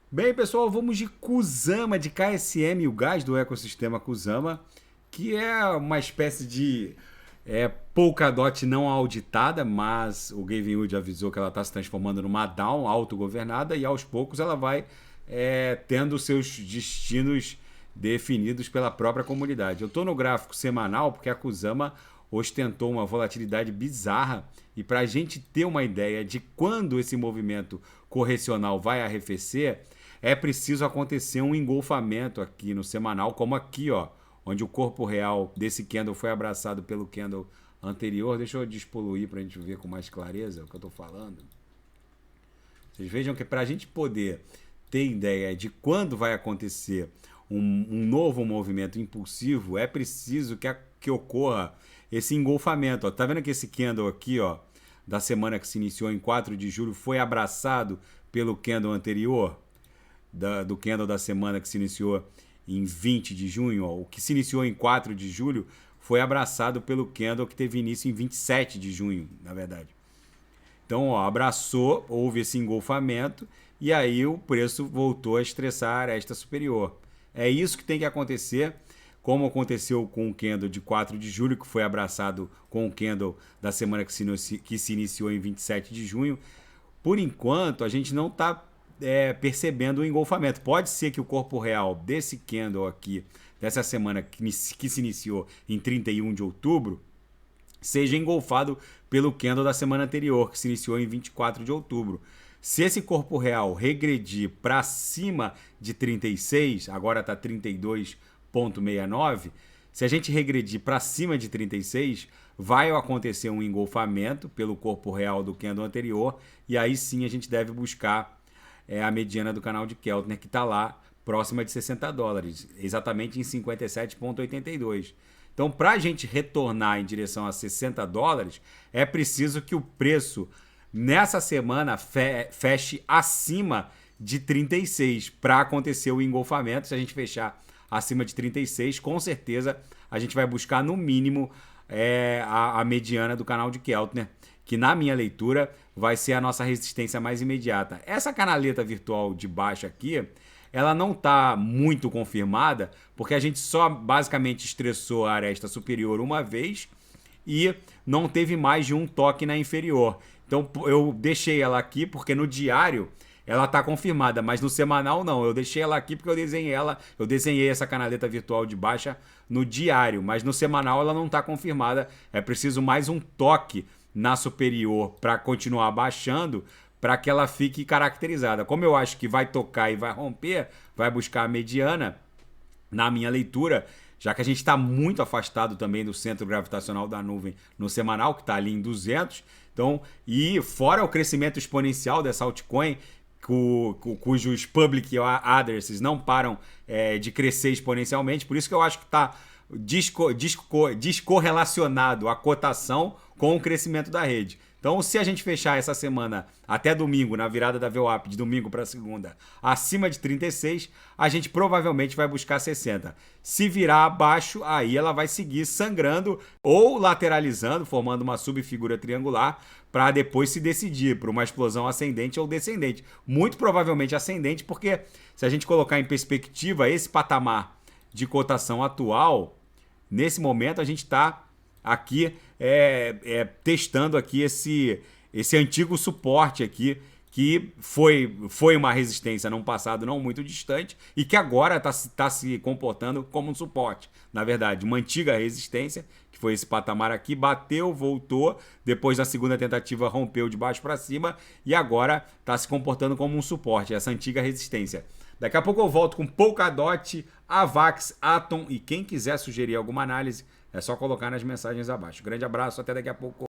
Bem, pessoal, vamos de Kusama, de KSM, o gás do ecossistema Kusama, que é uma espécie de Polkadot não auditada, mas o Gavin Wood avisou que ela está se transformando numa DAO autogovernada e aos poucos ela vai tendo seus destinos definidos pela própria comunidade. Eu estou no gráfico semanal porque a Kusama ostentou uma volatilidade bizarra e para a gente ter uma ideia de quando esse movimento correcional vai arrefecer, é preciso acontecer um engolfamento aqui no semanal, como aqui, ó, onde o corpo real desse candle foi abraçado pelo candle anterior. Deixa eu despoluir para a gente ver com mais clareza o que eu estou falando. Vocês vejam que para a gente poder ter ideia de quando vai acontecer um novo movimento impulsivo, é preciso que ocorra esse engolfamento. Ó. Tá vendo que esse candle aqui, ó, da semana que se iniciou em 4 de julho, foi abraçado pelo candle anterior? Do candle da semana que se iniciou em 20 de junho, ó, o que se iniciou em 4 de julho foi abraçado pelo candle que teve início em 27 de junho, na verdade. Então, ó, abraçou, houve esse engolfamento e aí o preço voltou a estressar a aresta superior. É isso que tem que acontecer, como aconteceu com o candle de 4 de julho, que foi abraçado com o candle da semana que se iniciou em 27 de junho. Por enquanto, a gente não está percebendo o engolfamento. Pode ser que o corpo real desse candle aqui, dessa semana que se iniciou em 31 de outubro, seja engolfado pelo candle da semana anterior, que se iniciou em 24 de outubro. Se esse corpo real regredir para cima de 36, agora está 32,69, se a gente regredir para cima de 36, vai acontecer um engolfamento pelo corpo real do candle anterior, e aí sim a gente deve buscar a mediana do canal de Keltner, que está lá próxima de $60, exatamente em 57,82. Então, para a gente retornar em direção a $60, é preciso que o preço nessa semana feche acima de 36 para acontecer o engolfamento. Se a gente fechar acima de 36, com certeza a gente vai buscar no mínimo a mediana do canal de Keltner, que na minha leitura vai ser a nossa resistência mais imediata. Essa canaleta virtual de baixo aqui, ela não está muito confirmada, porque a gente só basicamente estressou a aresta superior uma vez e não teve mais de um toque na inferior. Então eu deixei ela aqui porque no diário ela está confirmada, mas no semanal não. Eu deixei ela aqui porque eu desenhei essa canaleta virtual de baixa no diário, mas no semanal ela não está confirmada. É preciso mais um toque na superior para continuar baixando, para que ela fique caracterizada. Como eu acho que vai tocar e vai romper, vai buscar a mediana, na minha leitura, já que a gente está muito afastado também do centro gravitacional da nuvem no semanal, que está ali em 200, então, e fora o crescimento exponencial dessa altcoin, cujos public addresses não param de crescer exponencialmente, por isso que eu acho que está descorrelacionado a cotação com o crescimento da rede. Então, se a gente fechar essa semana até domingo, na virada da VWAP, de domingo para segunda, acima de 36, a gente provavelmente vai buscar 60. Se virar abaixo, aí ela vai seguir sangrando ou lateralizando, formando uma subfigura triangular, para depois se decidir por uma explosão ascendente ou descendente. Muito provavelmente ascendente, porque se a gente colocar em perspectiva esse patamar de cotação atual, nesse momento a gente está aqui testando aqui esse antigo suporte aqui, que foi uma resistência num passado não muito distante e que agora está se comportando como um suporte. Na verdade, uma antiga resistência, que foi esse patamar aqui, bateu, voltou, depois na segunda tentativa rompeu de baixo para cima e agora está se comportando como um suporte, essa antiga resistência. Daqui a pouco eu volto com Polkadot, Avax, Atom e quem quiser sugerir alguma análise, é só colocar nas mensagens abaixo. Grande abraço, até daqui a pouco.